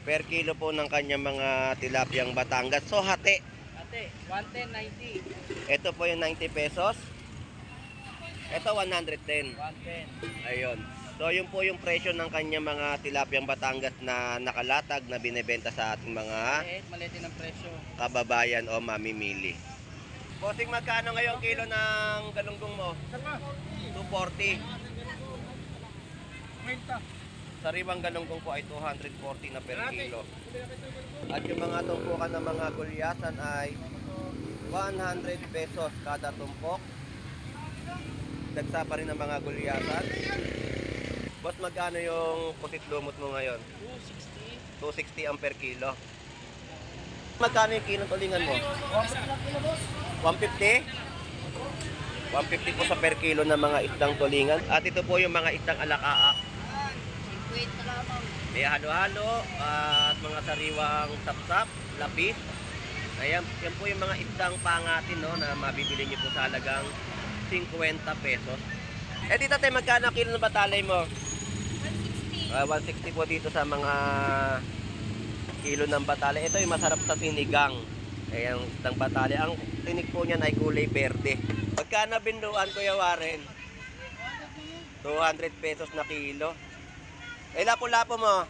per kilo po ng kanyang mga tilapyang Batangas. So hati. Ate, 110.90. Ito po yung 90 pesos. Ito 110. 110. Ayun. So yun po yung presyo ng kanyang mga tilapyang Batangas na nakalatag na binebenta sa ating mga Maliit ng presyo. kababayan o mamimili. Bossing, magkano ngayon kilo ng galunggong mo? 240. Sariwang galunggong po ay 240 na per kilo. At yung mga tumpukan ng mga gulyasan ay 100 pesos kada tumpok. Dagsa pa rin ang mga gulyasan. Boss, magkano yung pusit lumot mo ngayon? 260. 260 ang per kilo. Magkano yung kilong tulingan mo? 150? 150 po sa per kilo ng mga isdang tulingan. At ito po yung mga isdang alakaak. May halo-halo at mga sariwang sapsap, lapis. Ayan, yan po yung mga isdang pangatin, no, na mabibili nyo po sa halagang 50 pesos. Eh dito tayo, magkano kilo ng batalay mo? 160 po dito sa mga kilo ng batalay. Ito yung masarap sa sinigang. Ayan, isdang batalay. Ang tinik po niyan ay kulay berde. Magkano binduan, Kuya Warren? 200 pesos na kilo. Eh, lapo-lapo mo?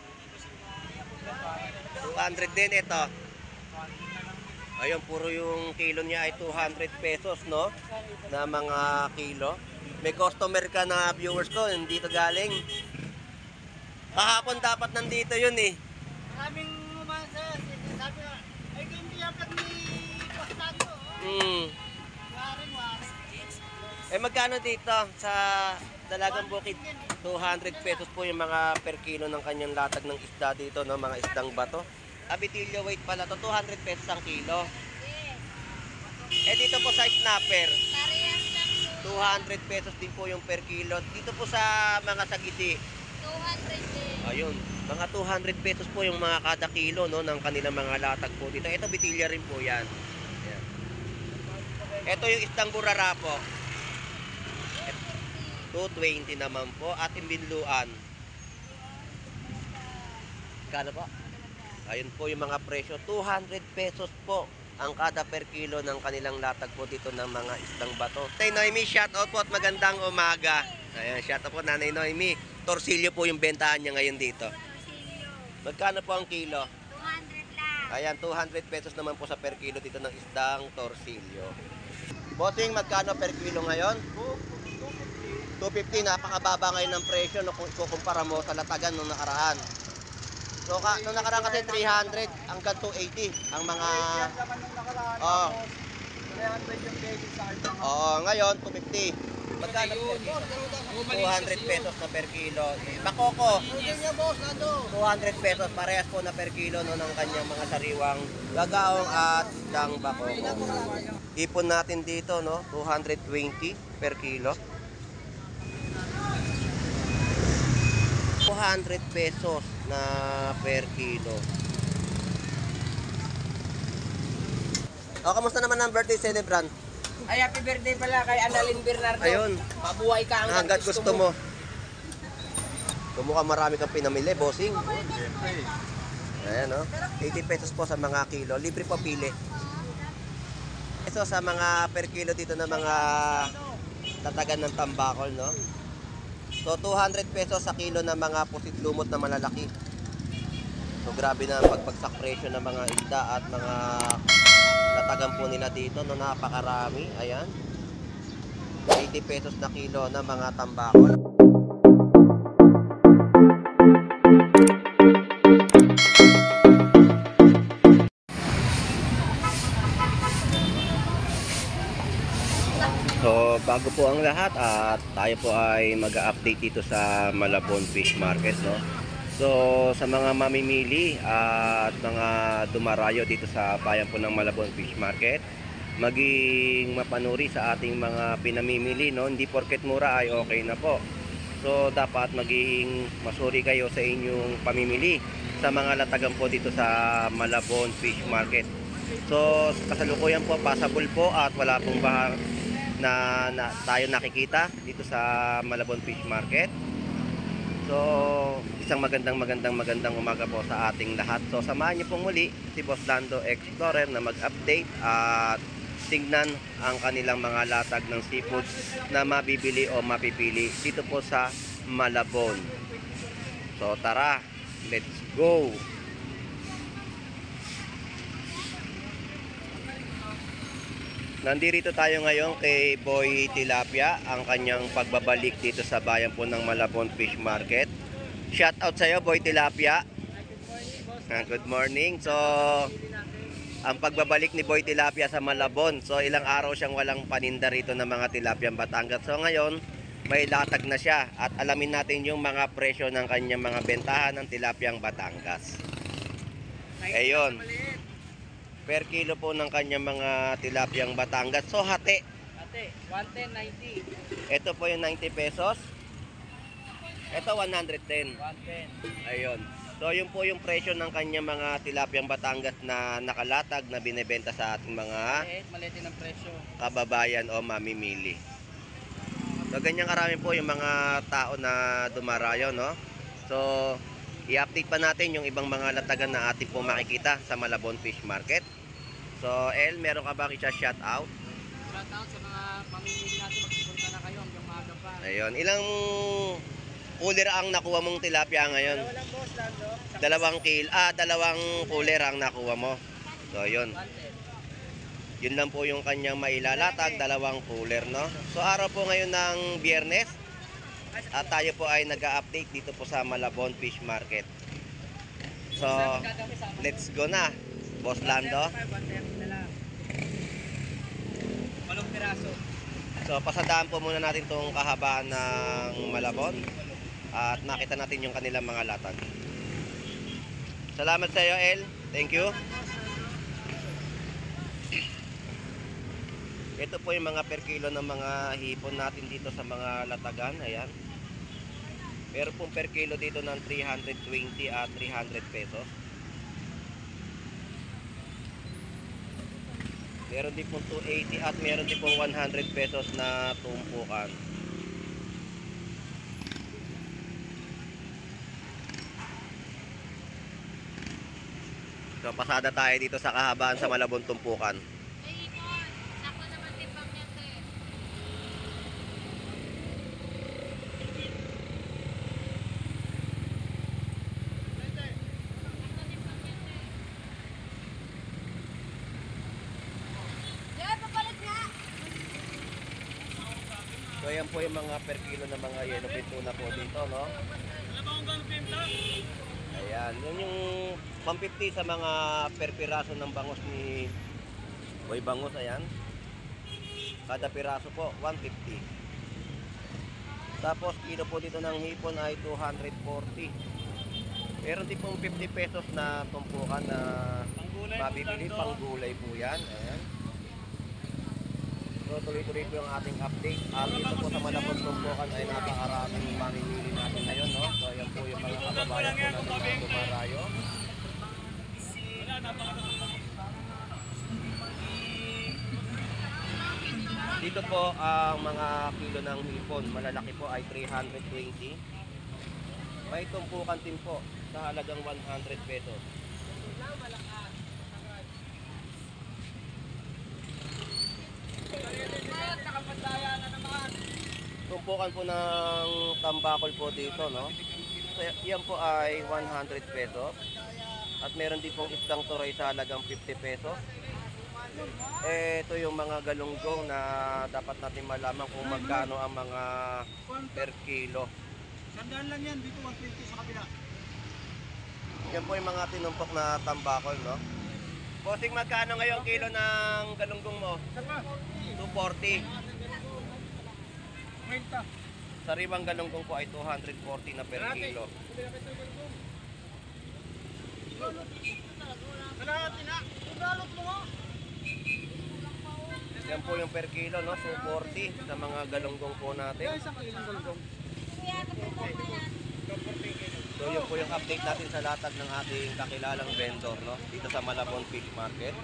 200 din ito. Ayun, puro yung kilo niya ay 200 pesos, no? Na mga kilo. May customer ka na viewers ko, hindi to galing. Kahapon dapat nandito yun eh. Maraming umasa, sabi nga, ay hindi dapat ni Pastado. Waring. Eh, magkano dito sa Dalagang Bukid? 200 pesos po yung mga per kilo ng kanyang latag ng isda dito, no? Mga isdang bato. Abitilyo weight pala to, 200 pesos ang kilo. Eh dito po sa snapper, 200 pesos din po yung per kilo. Dito po sa mga sagiti, 200 din. ayun, mga 200 pesos po yung mga kada kilo, no, ng kanilang mga latag po dito. Ito bitilya rin po yan. Ayan. Ito yung isdang burara po, 220 naman po. At imbinluan, kano po? Ayun po yung mga presyo, 200 pesos po ang kada per kilo ng kanilang latag po dito ng mga isdang bato. Nanay Noemi, shout out po at magandang umaga. Ayan, shout out po Nanay Noemi. Torsilyo po yung bentahan niya ngayon dito. Magkano po ang kilo? 200 lang. Ayan, 200 pesos naman po sa per kilo dito ng isdang torsilyo. Bossing, magkano per kilo ngayon? 250, napakababa ngayon ng presyo no, kung ikukumpara mo sa latagan nung nakaraan. So, nung nakaraan kasi 300 hanggang 280 ang mga... Oh. 300 yung kg sa akin. Oo, ngayon 250. Magkano po? 200 pesos na per kilo. Bakoko, 200 pesos. Parehas po na per kilo no, ng kanyang mga sariwang gagaong at isdang bakoko. Ipon natin dito, no, 220 per kilo. 200 pesos na per kilo. O, kamusta naman ang birthday celebrant? Ay, happy birthday pala kay Annalyn Bernardo. Ayun. Mabuhay ka Hanggat gusto mo. Kumukha marami kang pinamili, bossing. Ayan, no? 80 pesos po sa mga kilo. Libre po pili. So, sa mga per kilo dito na mga tatagan ng tambakol, no? So, 200 pesos sa kilo ng mga pusit lumot na malalaki. So, grabe na ang pagbagsak presyo ng mga isda at mga tatagan po nila dito, no? Napakarami. Ayan. 80 pesos na kilo ng mga tambakol. So, bago po ang lahat at tayo po ay mag-update dito sa Malabon Fish Market, no? So, sa mga mamimili at mga dumarayo dito sa bayan po ng Malabon Fish Market, maging mapanuri sa ating mga pinamimili, no? Hindi porket mura ay okay na po. So, dapat maging masuri kayo sa inyong pamimili sa mga latagan po dito sa Malabon Fish Market. So, kasalukuyan po, passable po at wala pong na tayo nakikita dito sa Malabon Fish Market. So, isang magandang umaga po sa ating lahat. So, samahan niyo pong muli si Boss Lando Explorer na mag-update at tingnan ang kanilang mga latag ng seafood na mabibili o mapipili dito po sa Malabon. So, tara, let's go! Nandito tayo ngayon kay Boy Tilapia, ang kanyang pagbabalik dito sa bayan po ng Malabon Fish Market. Shout out sa iyo, Boy Tilapia. Good morning. So, ang pagbabalik ni Boy Tilapia sa Malabon. So, ilang araw siyang walang paninda rito ng mga tilapia Batangas. So, ngayon, may latag na siya at alamin natin yung mga presyo ng kanyang mga bentahan ng tilapia Batangas. Ayun. Per kilo po ng kanyang mga tilapia Batangas. So, hati. Ate, 110, 90. Ito po yung 90 pesos. Ito 110. 110. Ayun. So, yun po yung presyo ng kanyang mga tilapia Batangas na nakalatag na binebenta sa ating mga Maliit ng presyo. kababayan o mamimili. So, ganyan karami po yung mga tao na dumarayo, no? So, i-update pa natin yung ibang mga latagan na ating po makikita sa Malabon Fish Market. So, El, meron ka ba shout out? Shout out sa mga pamimili natin. Magpupunta na kayo hanggang maaga pa. Ayun, ilang cooler ang nakuha mong tilapia ngayon? Dalawa lang, Boss Lando. Dalawang cooler ang nakuha mo. So, yun. 110. Yun lang po yung kanyang mailalatag, dalawang cooler, no? So, araw po ngayon ng Biyernes. At tayo po ay nag-update dito po sa Malabon Fish Market. So, let's go na, Boss Lando. 130 na lang. 8 piraso. So, pasadaan po muna natin itong kahabaan ng Malabon at makita natin yung kanilang mga latag. Salamat sa iyo, El. Thank you. Ito po yung mga per kilo ng mga hipon natin dito sa mga latagan. Ayan. Meron pong per kilo dito ng 320 at 300 pesos. Meron din pong 280 at meron din pong 100 pesos na tumpukan. So, pasada tayo dito sa kahabaan sa Malabon tumpukan. Sako naman timbang niya, te. Papalit nga. So, ayan po yung mga per kilo ng mga yellow fin tuna po dito, no? Ayan, yun yung 150 sa mga per piraso ng bangos ni Boy Bangus, ayan. Kada piraso po, 150. Tapos, kilo po dito ng hipon ay 240. Meron din pong 50 pesos na tumpukan na mabibili, pang gulay po yan. Ayan. So, tuloy-tuloy po yung ating update. Dito po sa Malabon tumpukan ay napakaraming mamimili natin ngayon, no? So, ayan po yung mga kababayan po natin na dumarayo. Dito po ang mga kilo ng hipon, malalaki po ay 320. May tumpukan din po sa halagang 100 pesos. Tumpukan po ng tambakol po dito, no? So, yan po ay 100 pesos. At meron din pong isang turay sa halagang 50 pesos. Ito yung mga galunggong na dapat natin malaman kung magkano ang mga per kilo. Sandaan lang yan. Dito 120 sa kabila. Yan po yung mga tinumpok na tambakol, no? Bossing, magkano ngayon kilo ng galunggong mo? 240. Sariwang galunggong po ay 240 na per kilo. Yan po yung per kilo, no? 240 sa mga galunggong po natin. Kuya, kapag mo yan. So yun po yung update natin sa latag ng ating kakilalang vendor, no? Dito sa Malabon Fish Market.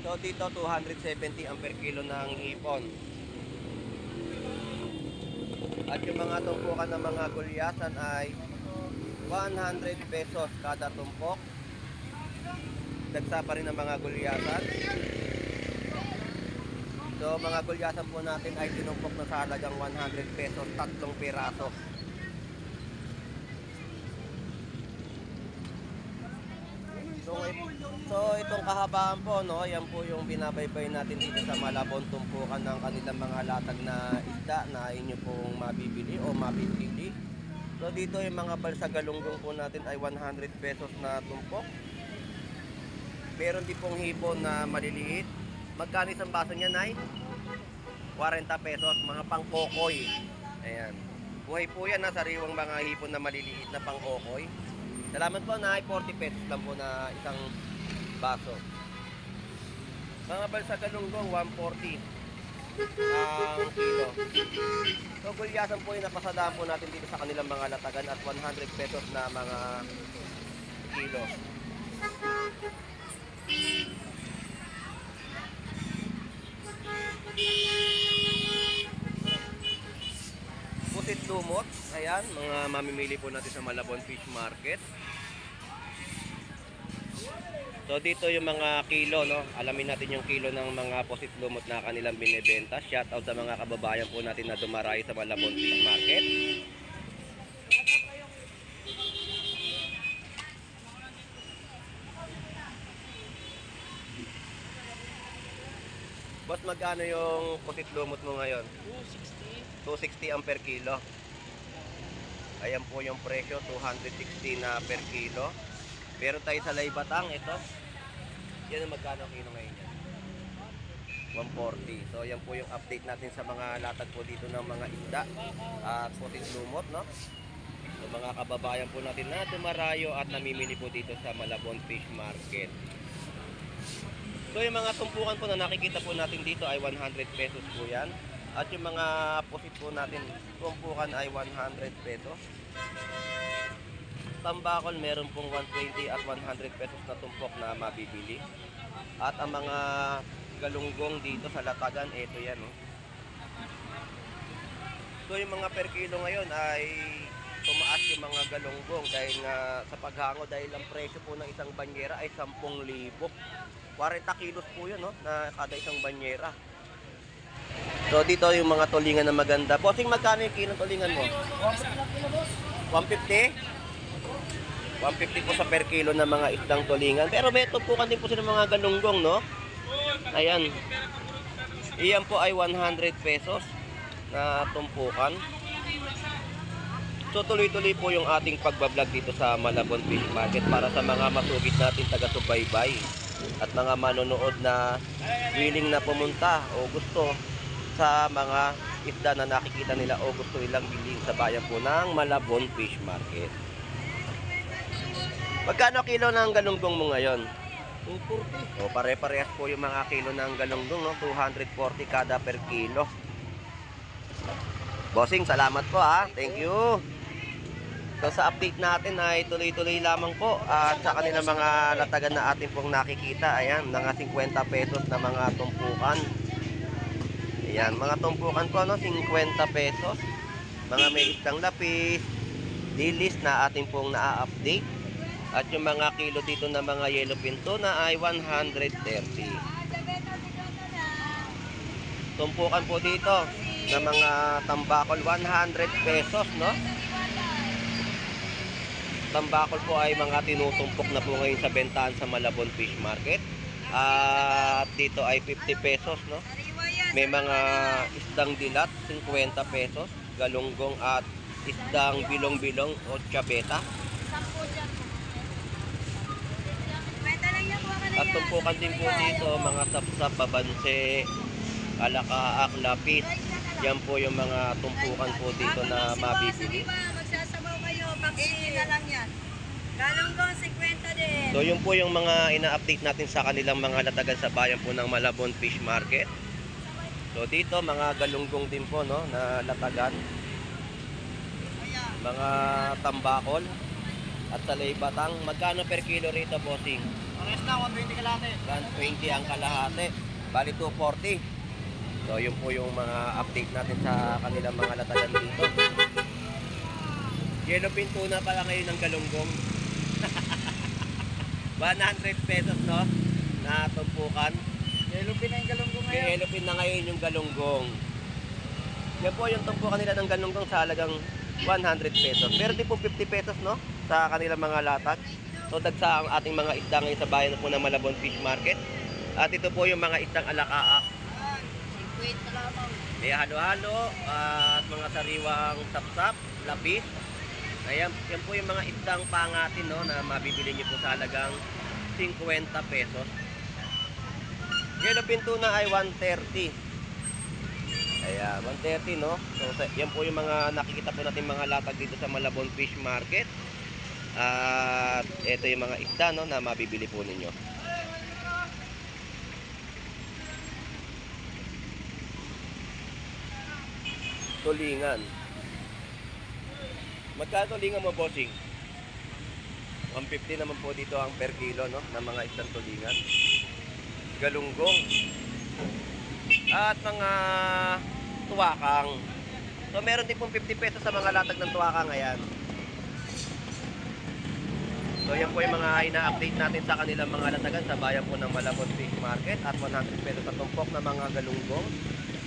So dito 270 ang per kilo ng hipon. At yung mga tumpukan ng mga gulyasan ay 100 pesos kada tumpok. Dagsa pa rin ang mga gulyasan. So mga gulyasan po natin ay tinumpok na sa halagang 100 pesos, 3 piraso. So itong kahabaan po, no, yan po yung binabaybay natin dito sa Malabon, tumpukan ng kanilang mga latag na isda na inyo pong mabibili o mabibili. So dito yung mga balsa galunggong po natin ay 100 pesos na tumpok. Meron din pong hipon na maliliit. Magkano isang baso niya, Nay? 40 pesos, mga pangkokoy. Ayan. Buhay po yan, sariwang mga hipon na maliliit na pangkokoy. Salamat po, Nay. 40 pesos lang po na isang baso. Mga balsa galunggong, 140 ang kilo. So gulyasan po yung napasadaan po natin dito sa kanilang mga latagan at 100 pesos na mga kilo. Pusit lumot, ayan, mga mamimili po natin sa Malabon Fish Market. So dito yung mga kilo, no? Alamin natin yung kilo ng mga pusit lumot na kanilang binebenta. Shout out sa mga kababayan po natin na dumarayo sa Malabon Fish Market. Boss, magkano yung pusit lumot mo ngayon? 260 ang per kilo. Ayan po yung presyo, 260 na per kilo. Pero tayo sa Laybatang, ito. Yan ang magkano kilo ngayon yan? 140. So yan po yung update natin sa mga latag po dito ng mga isda at pusit lumot, no? So mga kababayan po natin na dumarayo at namimili po dito sa Malabon Fish Market. So yung mga tumpukan po na nakikita po natin dito ay 100 pesos po yan. At yung mga pusit po natin, tumpukan ay 100 pesos. Tambakol meron pong 120 at 100 pesos na tumpok na mabibili. At ang mga galunggong dito sa latagan, ito yan. Oh. So yung mga per kilo ngayon ay tumaas yung mga galunggong dahil nga sa paghango, dahil ang presyo po ng isang banyera ay 10,000. 40 kilos po yun, no, na kada isang banyera. So dito yung mga tulingan na maganda. Bossing, magkano yung kilo ng tulingan mo? 150? 150 po sa per kilo na mga isdang tulingan. Pero may tumpukan din po sila mga galunggong, no? Ayan. Iyan po ay 100 pesos na tumpukan. So tuloy-tuloy po yung ating pagbablog dito sa Malabon Fish Market para sa mga masugid natin taga-subaybay at mga manonood na willing na pumunta o gusto sa mga isda na nakikita nila o gusto nilang bilhin sa bayan po ng Malabon Fish Market. Magkano kilo ng galunggong mo ngayon? 240. O pare-parehas po yung mga kilo ng galunggong, no? 240 kada per kilo. Bossing, salamat po ha. Thank you. So sa update natin ay tuloy-tuloy lamang po at sa kanilang mga latagan na atin pong nakikita, ayan, mga 50 pesos na mga tumpukan. Ayan, mga tumpukan po, no, 50 pesos. Mga may isang lapis, lilis na atin pong na-update. At yung mga kilo dito na mga yellow pinto na ay 130. Tumpukan po dito na mga tambakol 100 pesos, no? Tambakol po ay mga tinutumpok na po ngayon sa bentahan sa Malabon Fish Market. At dito ay 50 pesos, no? May mga isdang dilat, 50 pesos. Galunggong at isdang bilong-bilong o tiyabeta. At tumpukan din po dito, mga sapsap, babanse, alakaak, lapis. Yan po yung mga tumpukan po dito na mabibili. Magsasabaw kayo, paksi na lang yan. Galunggong 50 din. So yun po yung mga ina-update natin sa kanilang mga latagan sa bayan po ng Malabon Fish Market. So dito mga galunggong din po, no, na latagan. Mga tambakol at sa Laybatang. Magkano per kilo rito, bossing? Pares na, 120 kalate. 120 ang kalahati. Bali 240. So yun po yung mga update natin sa kanilang mga latagan dito. Yellowfin tuna pala ngayon ng galunggong. 100 pesos, no? Na tumpukan. Yellowfin na yung galunggong ngayon. Yellowfin na ngayon yung galunggong. Yan po yung tumpukan nila ng galunggong sa halagang 100 pesos. Meron din po 50 pesos, no? Sa kanilang mga latag. So, dagsa ang ating mga isda ngayon sa bayan po ng Malabon Fish Market. At ito po yung mga isdang alakaak. 50 lamang. May halo-halo at mga sariwang sapsap, lapis. Ayan, yan po yung mga isdang pangatin, no, na mabibili niyo po sa halagang 50 pesos. Yellowfin tuna ay 130. Ayan, 130, no? So, yan po yung mga nakikita po natin mga latag dito sa Malabon Fish Market. At ito yung mga isda, no, na mabibili po ninyo. Tulingan. Magkano tulingan mo, bossing? 150 naman po dito ang per kilo, no, ng mga isdang tulingan. Galunggong. At mga tuwakang. So meron din pong 50 pesos sa mga latag ng tuwakang ayan. So yan po yung mga ina-update natin sa kanilang mga latagan sa bayan po ng Malabon Fish Market. At 100 pesos sa tumpok ng mga galunggong.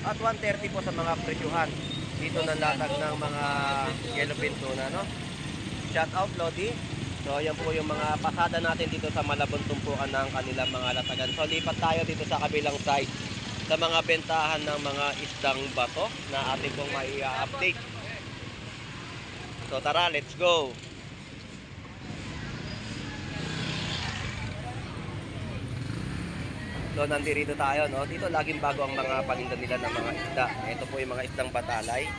At 130 po sa mga presyuhan dito ng latag ng mga yellowfin tuna, no? Shout out, Lodi. So yan po yung mga pasada natin dito sa Malabon tumpukan ng kanilang mga latagan. So lipat tayo dito sa kabilang side sa mga bentahan ng mga isdang bato na ating pong mai-update. So tara, let's go! So nandito tayo, no? Dito laging bago ang mga paninda nila ng mga isda. Ito po yung mga isdang batalay.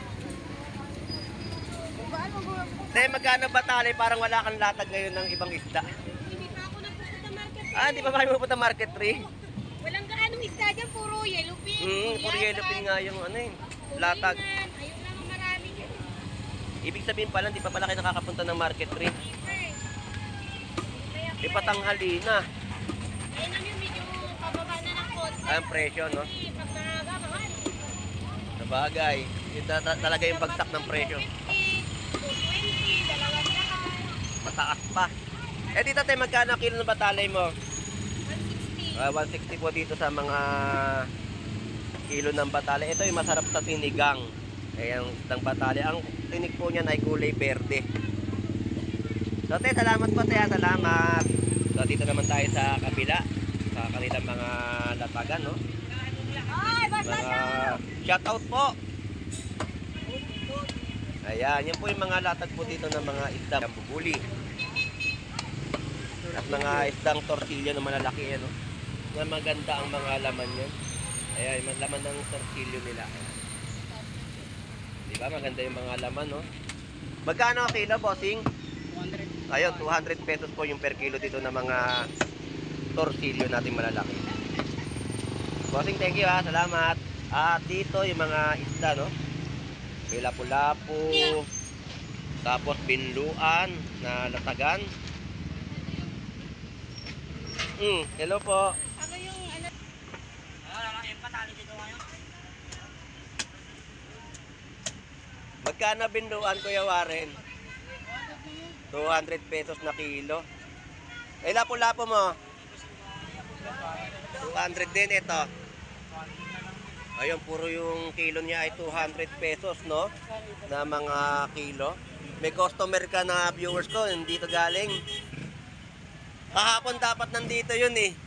Magkano batalay? Parang wala kang latag ngayon ng ibang isda. Hindi pa ako nagpupunta market. Hindi pa kayo pupunta market 3? Walang gaanong isda dyan, puro yellowfin. Puro yellowfin nga yung latag. Ayun lang ang marami dyan. Ibig sabihin pala, hindi pa pala kayo nakakapunta ng market 3. Di pa tanghali na. Ayun lang yung medyo pababa na ng konti. Ang presyo, no? Pag nalaga, mahal. Sabagay. Yun talaga yung bagsak ng presyo. 50, 220, 200. Mataas pa. Dito tayo, magkano ang kilo ng batalay mo? 160. 160 po dito sa mga kilo ng batalay. Ito yung masarap sa sinigang. Ayan, isdang batalay. Ang tinig po niyan ay kulay berde. So, te, salamat po, te. Salamat. So, dito naman tayo sa kabila. Sa kanilang mga latagan, no? Ay, basta Mga shoutout po. Ayan, yan po yung mga latag po dito ng mga isdang bubuli. At mga isdang tortillo na malalaki, ano? Na maganda ang mga laman yan. Ayan, yung laman ng tortillo nila. Di ba? Maganda yung mga laman, no? Magkano ang kilo, bossing? 200. Ayun, 200 pesos po yung per kilo dito ng mga tortillo natin malalaki. Bossing, thank you ha. Salamat. At dito yung mga isda, no? May lapu-lapu. Tapos binluan na latagan. Hello po. Ano yung ano? Yung patalo dito ngayon. Magkano binluan, Kuya Warren? 200 pesos na kilo. Lapu-lapu mo? 200 din ito. Ayun, puro yung kilo niya ay 200 pesos, no? Na mga kilo. May customer ka na viewers ko, dito galing. Kahapon dapat nandito yun eh.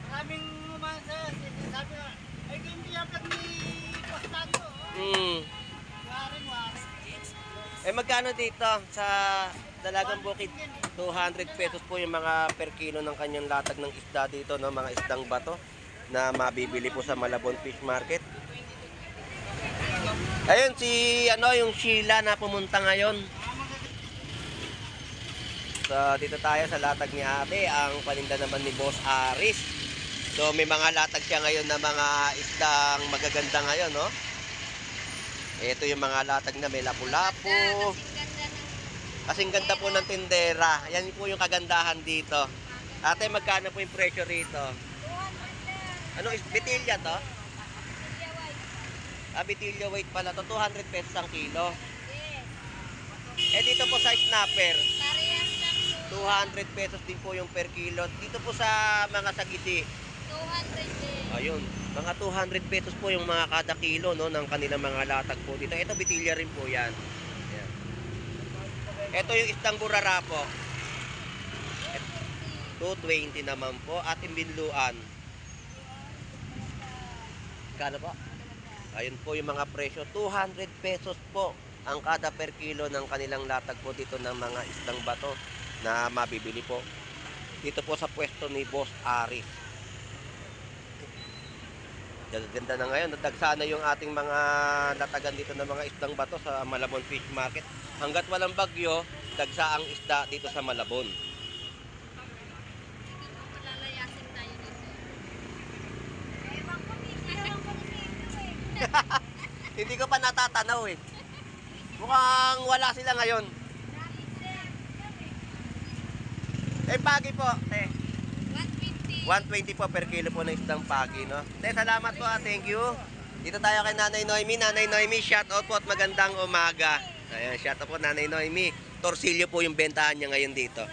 Maraming umasa. Sabi nga, ay hindi dapat ni Postado. Waring. Magkano dito sa Dalagang Bukid? 200 pesos po yung mga per kilo ng kanyang latag ng isda dito, no? Mga isdang bato na mabibili po sa Malabon Fish Market. Ayun si yung Sheila na pumunta ngayon. So dito tayo sa latag ni Ate, ang paninda naman ni Boss Aris. So may mga latag siya ngayon na mga isdang magaganda ngayon, no? Ito yung mga latag na may lapu-lapu. Kasing ganda po ng tindera. Yan po yung kagandahan dito. Ate, magkano po yung presyo rito? 200 Ano, bitilya to? white. Bitilya weight pala to. 200 pesos ang kilo. Yes. Eh dito po sa snapper, Parehas lang po. 200 pesos din po yung per kilo. Dito po sa mga sagiti, 200 din. ayun, mga 200 pesos po yung mga kada kilo no, ng kanilang mga latag po dito. Ito bitilya rin po yan. Ayan. Ito yung isdang burara po. 220 naman po. At imbinluan. Kano po? Ayun po yung mga presyo. 200 pesos po ang kada per kilo ng kanilang latag po dito ng mga isdang bato na mabibili po. Dito po sa pwesto ni Boss Aris. Ganda na ngayon. Nagdagsana yung ating mga latagan dito ng mga isdang bato sa Malabon Fish Market. Hanggat walang bagyo, dagsa ang isda dito sa Malabon. Malalayasin tayo dito. Ewan ko, ewan ko ni Sino eh. Hindi ko pa natatanaw eh. Mukhang wala sila ngayon. Eh, pagi po. 150. 120 po per kilo po ng isdang pagi, no? Salamat po, thank you. Dito tayo kay Nanay Noemi. Nanay Noemi, shout out po at magandang umaga. Ayan, shout out po Nanay Noemi. Torsilyo po yung bentahan niya ngayon dito.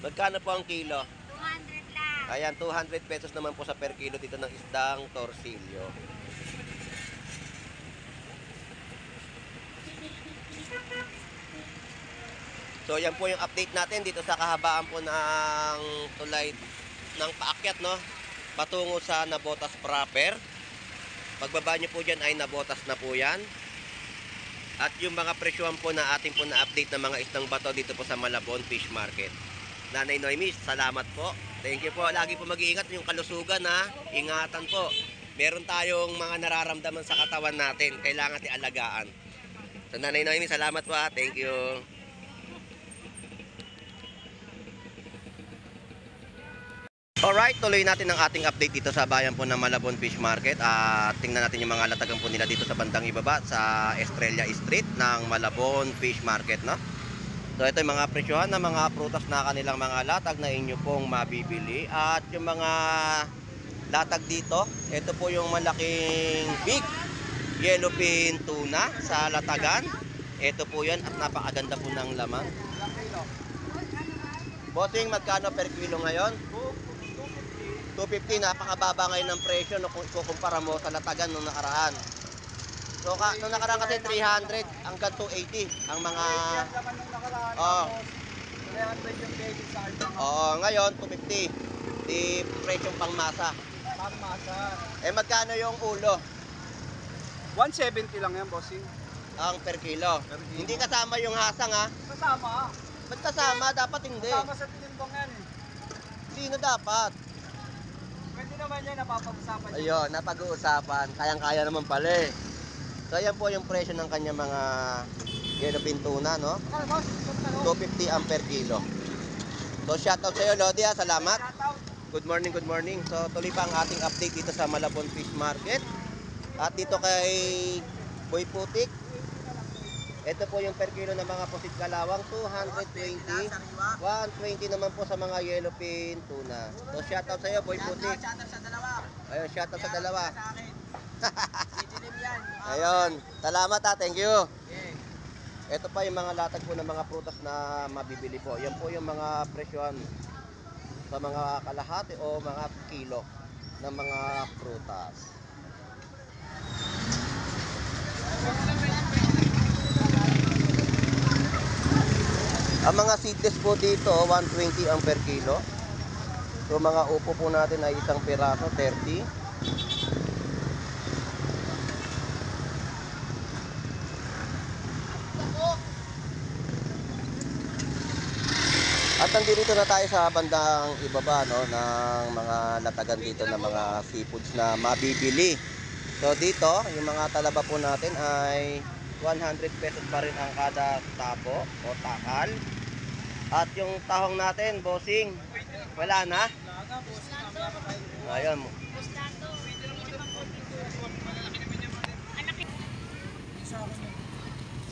Magkano po ang kilo? 200 lang. Ayan, 200 pesos naman po sa per kilo dito ng isdang torsilyo. So, yan po yung update natin dito sa kahabaan po ng tulay ng paakyat, no? Patungo sa Nabotas proper. Pagbaba nyo po dyan ay Nabotas na po yan. At yung mga presyohan po na ating po na-update ng mga isdang bato dito po sa Malabon Fish Market. Nanay Noemi, salamat po. Thank you po. Lagi po mag-iingat yung kalusugan, ha. Ingatan po. Meron tayong mga nararamdaman sa katawan natin. Kailangan alagaan. So, Nanay Noemi, salamat po, ha. Thank you. Alright, tuloy natin ang ating update dito sa bayan po ng Malabon Fish Market. Tingnan natin yung mga latagan po nila dito sa bandang ibaba sa Estrella Street ng Malabon Fish Market, no? So ito yung mga presyohan ng mga prutas na kanilang mga latag na inyo pong mabibili. At yung mga latag dito, ito po yung malaking big yellowfin tuna sa latagan. Ito po yan at napakaganda po ng laman. Bossing, magkano per kilo ngayon? 250, napakababa ngayon ng presyo no, kung ikukumpara mo sa latagan nung nakaraan. So, nung nakaraan kasi 300 hanggang 280 ang mga... Ngayon 250. Di presyong pangmasa. Eh, magkano yung ulo? 170 lang yan, bossing. Ang per kilo. Hindi kasama yung hasang, ha? Kasama. Ba't kasama? Dapat hindi. Kasama sa tinimbang yan eh. Sino dapat? Pwede naman yan, napapag-usapan yan. Ayun, napag-uusapan. Kayang-kaya naman pala eh. So, ayan po yung presyo ng kanya mga yellowfin tuna, no? Okay, boss. 250 ang per kilo. So, shoutout sa'yo, Lodi, ha? Salamat. Shoutout. Good morning, good morning. So, tuloy pa ang ating update dito sa Malabon Fish Market. At dito kay Boy Putik, ito po yung per kilo ng mga pusit kalawang, 220. 120 naman po sa mga yellowfin tuna. So, shoutout sa'yo, Boy Putik. Shoutout sa dalawa. Ayun, shoutout sa dalawa. Sa akin. Didilim yan. Ayun, salamat, ha. Thank you. Yeah. Ito pa yung mga latag po ng mga prutas na mabibili po. Yan po yung mga presyohan sa mga kalahati o mga kilo ng mga prutas. Ang mga seedless po dito, 120 ang per kilo. So mga upo po natin ay isang piraso, 30. At nandito na tayo sa bandang ibaba, no, ng mga latagan dito ng mga seafoods na mabibili. So dito, yung mga talaba po natin ay 100 pesos pa rin ang kada tabo o takal. At yung tahong natin, bossing, wala na. Ayun.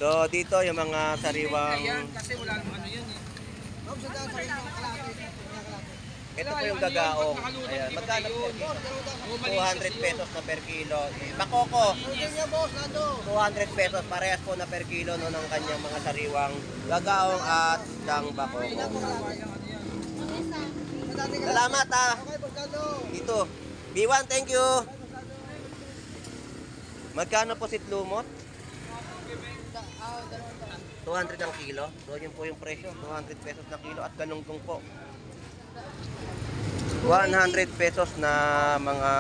So dito yung mga sariwang Kasi wala naman ano yun eh. Ito po yung gagaong. Ayan, magkano po? 200 pesos na per kilo. Bakoko, 200 pesos. Parehas po na per kilo no, ng kanyang mga sariwang gagaong at dang bakoko. Salamat ha. Dito. B1, thank you. Magkano po si lumot? 200 ang kilo. So yun po yung presyo. 200 pesos na kilo at galunggong po. 100 pesos na mga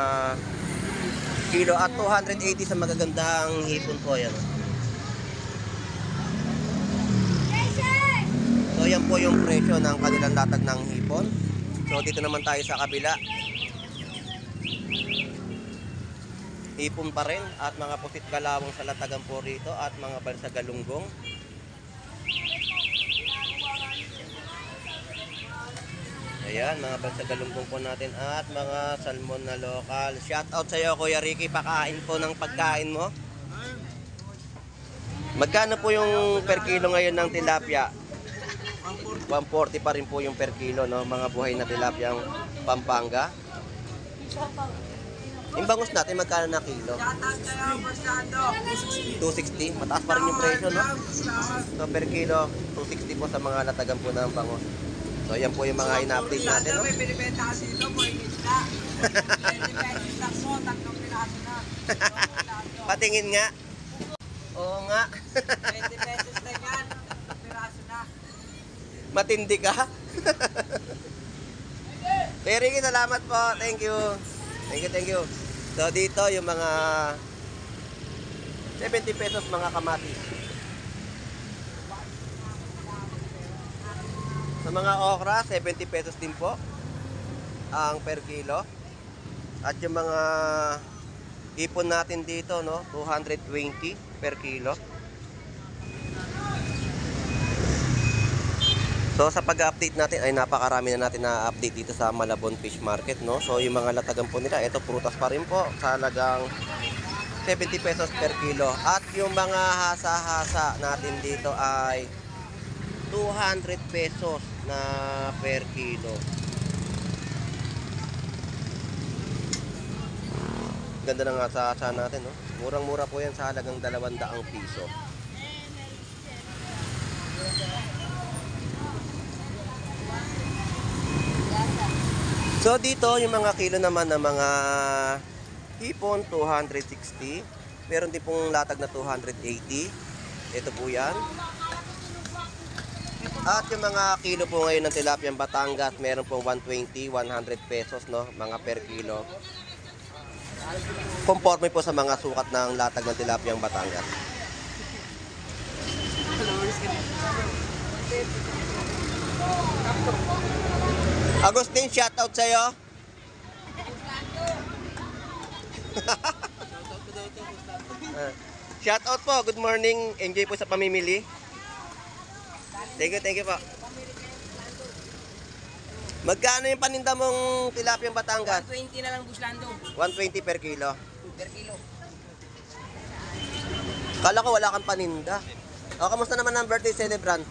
kilo at 280 sa magagandang hipon po yan. So yan po yung presyo ng kanilang latag ng hipon. So dito naman tayo sa kabila. Hipon pa rin at mga pusit kalawang sa latagan po rito at mga balsa galunggong. Ayan, mga balsa galunggong po natin at mga salmon na lokal. Shout out sa iyo Kuya Ricky, pakain po ng pagkain mo. Magkano po yung per kilo ngayon ng tilapia? 140 pa rin po yung per kilo, no? Mga buhay na tilapia ang Pampanga. Yung bangus natin, magkano na kilo? 260. Mataas pa rin yung presyo, no? So, per kilo, 260 po sa mga latagan po ng bangus. So, yan po yung mga ina-update natin, no? May binibenta kasi ito, boy, isda. 20 pesos lang po, 3 piraso na. Patingin nga. Oo nga. 20 pesos na yan, 3 piraso na. Matindi ka. Pero salamat po. Thank you. Thank you. So dito yung mga 70 pesos mga kamatis. Sa mga okra, 70 pesos din po ang per kilo. At yung mga ipon natin dito, no, 220 per kilo. So sa pag-update natin ay napakarami na natin na-update dito sa Malabon Fish Market, no. So yung mga latagan po nila, ito prutas pa rin po sa halagang 70 pesos per kilo. At yung mga hasa-hasa natin dito ay 200 pesos na per kilo. Ganda ng hasa-hasa natin, no. Murang-mura po yan sa halagang 200 piso. So dito yung mga kilo naman ng mga hipon 260. Meron din pong latag na 280. Ito po yan. At yung mga kilo po ngayon ng tilapia Batangas, meron pong 120, 100 pesos, no, mga per kilo. Conforme po sa mga sukat ng latag ng tilapia Batangas. Agustin, shout out sa'yo. Shout out po, good morning. Enjoy po sa pamimili. Thank you po. Magkano yung paninda mong tilapia Batangas? 120 na lang, Buslando. 120 per kilo. Per kilo. Kala ko wala kang paninda. O, kamusta naman ang birthday celebrant?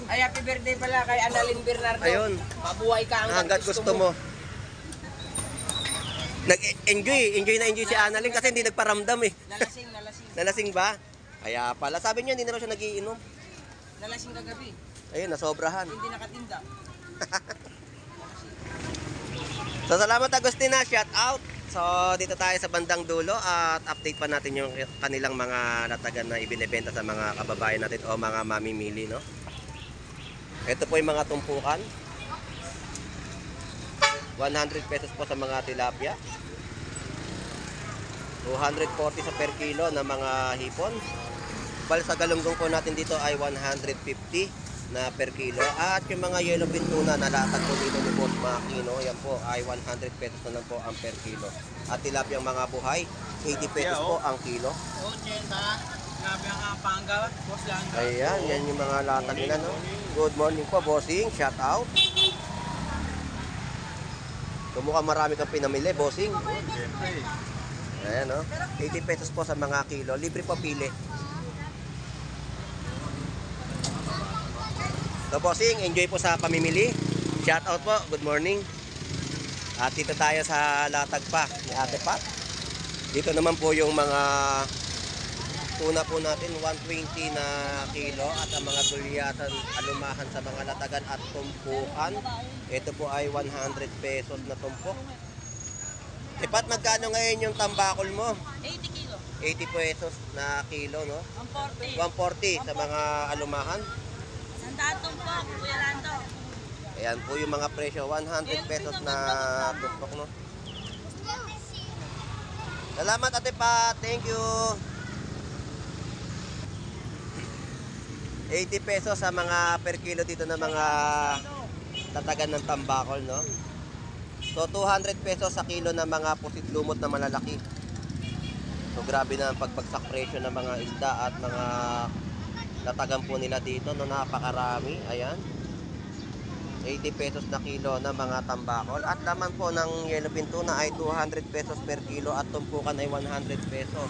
Ay, happy birthday pala kay Annalyn Bernardo. Ayun. Mabuhay ka Hanggat gusto mo. Enjoy si Annalyn kasi hindi nagparamdam eh. Nalasing. Nalasing ba? Kaya pala. Sabi niya hindi na raw siya nagiinom. Nalasing kagabi. Ayun, nasobrahan. Hindi nakatinda. So salamat Agustina, shout out. So dito tayo sa bandang dulo at update pa natin yung kanilang mga latagan na ibinebenta sa mga kababayan natin o mga mamimili, no? Ito po yung mga tumpukan. 100 pesos po sa mga tilapia. 240 sa per kilo na mga hipon. Balsa galunggong po natin dito ay 150 na per kilo. At yung mga yellowfin tuna na latag po dito ni Boss Makino, yan po ay 100 pesos na lang po ang per kilo. At tilapia mga buhay, 80 pesos po ang kilo. Oh, Chenta. Grabe ang Pampanga, Buslando. Ayan, yan yung mga latag nila, no? Good morning po, bossing. Shout out. Mukhang marami kang pinamili, bossing. Ayan, no? 80 pesos po sa mga kilo. Libre po pili. So, bossing, enjoy po sa pamimili. Shout out po. Good morning. At dito tayo sa latag pa ni Ate Pat. Dito naman po yung mga tuna po natin, 120 na kilo. At ang mga gulyatan, alumahan sa mga latagan at tumpukan. Ito po ay 100 pesos na tumpok. Ate Pat, magkano ngayon yung tambakol mo? 80 kilo. 80 pesos na kilo, no? 140. 140 sa mga alumahan. Sandaan po, Kuya Lando. Ayan po yung mga presyo, 100 pesos na tumpok, no? Salamat, Ate Pat. Thank you. 80 pesos sa mga per kilo dito na mga tatagan ng tambakol, no? So 200 pesos sa kilo ng mga pusit lumot na malalaki. So grabe na ang pagbagsak presyo ng mga isda at mga tatagan po nila dito, no? Napakarami. Ayan. 80 pesos na kilo ng mga tambakol. At laman po ng yellowfin tuna ay 200 pesos per kilo at tumpukan ay 100 pesos.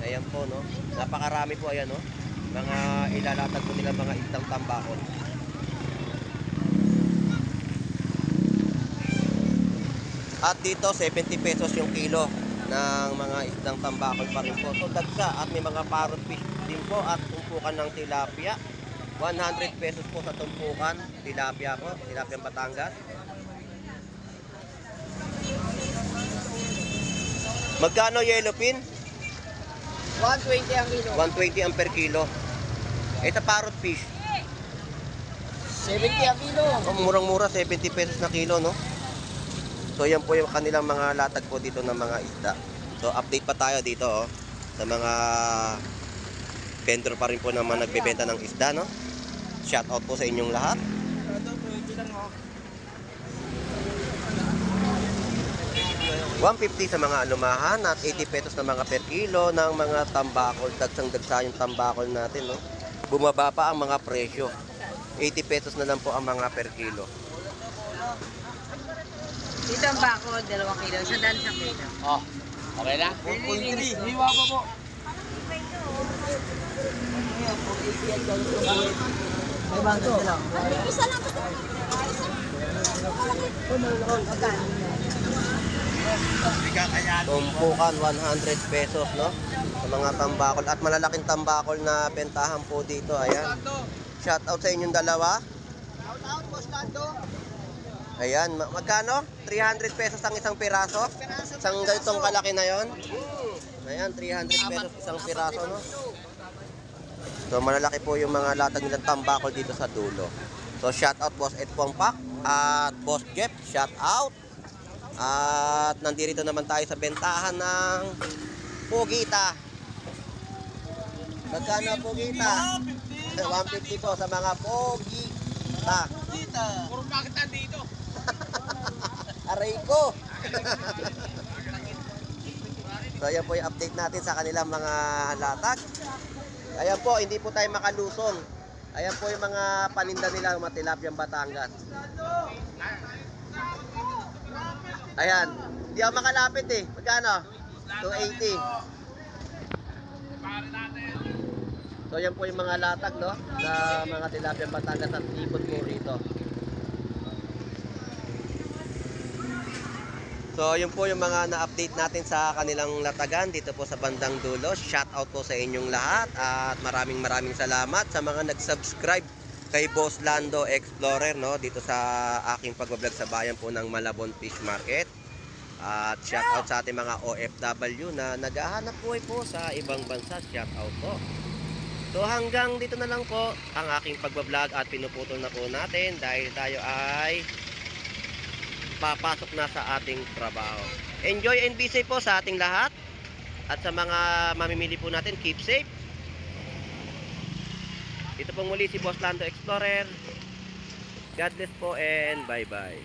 Ayan po, no? Napakarami po, ayan, no? Mga ilalatag po nila mga isdang tambakol. At dito 70 pesos yung kilo ng mga isdang tambakol pa rin po. So dagsa at may mga parrot fish din po at tumpukan ng tilapia. 100 pesos po sa tumpukan, tilapia po, tilapiang Batangas. Magkano yellowfin? 120 ang kilo. 120 ang per kilo. Ito parrot fish. 70 ang kilo. Oh, murang-mura, 70 pesos na kilo, no? So yan po yung kanilang mga latag po dito ng mga isda. So update pa tayo dito, oh, sa mga vendor pa rin po naman nagbebenta ng isda, no? Shout out po sa inyong lahat. 150 sa mga alumahan at 80 pesos na mga per kilo ng mga tambakol. Dagsang-dagsa yung tambakol natin, no? Bumaba pa ang mga presyo. 80 pesos na lang po ang mga per kilo. Dito ang bako, 2 kilo. Sandaan sa kilo. Oh, okay na? 1.3. Hiwa pa po. May bangko. Isa lang ito. Tumpukan 100 pesos, no? Sa mga tambakol at malalaking tambakol na bentahan po dito. Ayan. Shout out sa inyong dalawa. Shout out, Boss Lando. Ayan, magkano? 300 pesos ang isang piraso? Isang ganitong kalaki na yon. Ayan, 300 pesos isang piraso, no? So malalaki po yung mga latag nilang tambakol dito sa dulo. So shout out Boss Ed Pongpak at Boss Jeff, shout out. At nandito naman tayo sa bentahan ng Pugita. Magkano Pugita? 150 po sa mga Pugita. Puro bakit nandito? Aray ko! So ayan po yung update natin sa kanilang mga latag. Ayan po, hindi po tayo makalusong. Ayan po yung mga paninda nila, mga tilapiang Batangas. Ayan, hindi ako makalapit eh. Magkano? 280. So ayan po yung mga latag, no? Sa mga tilapiang Batangas at ipon po rito. So, yun po yung mga na-update natin sa kanilang latagan dito po sa bandang dulo. Shout out po sa inyong lahat at maraming salamat sa mga nag-subscribe kay Boss Lando Explorer, no, dito sa aking pagbablog sa bayan po ng Malabon Fish Market. At shout out sa ating mga OFW na naghahanap buhay po sa ibang bansa. Shout out po. So hanggang dito na lang po ang aking pagbablog at pinuputol na po natin dahil tayo ay papasok na sa ating trabaho. Enjoy and be safe po sa ating lahat. At sa mga mamimili po natin, keep safe. Ito pong muli si Boss Lando Explorer. God bless po and bye-bye.